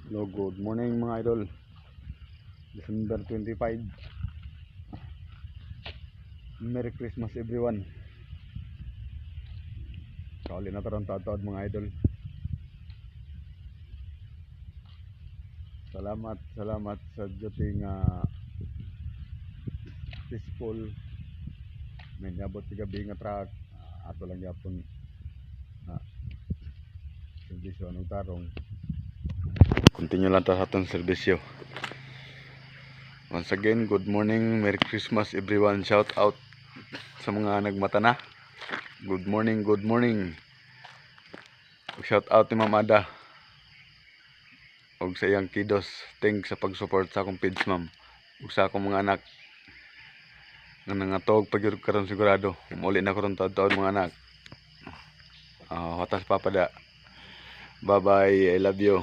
Hello, good morning mga idol. December 25. Merry Christmas everyone. Kauli na tarong taod mga idol. Salamat sa duting peaceful. May nabot sa gabi nga truck. Ato lang yapon servisyo ng tarong. Continue lang ta sa atong serbisyo. Once again, good morning, Merry Christmas everyone. Shout out sa mga nagmata na. Good morning, good morning. Shout out ni Ma'am Ada og sa iyang kiddos. Thanks sa pag-support sa akong page, ma'am. Ug sa akong mga anak nga nangatog pagyud karon sigurado. Muli na karon taon mga anak. Watas papada. Bye bye, I love you.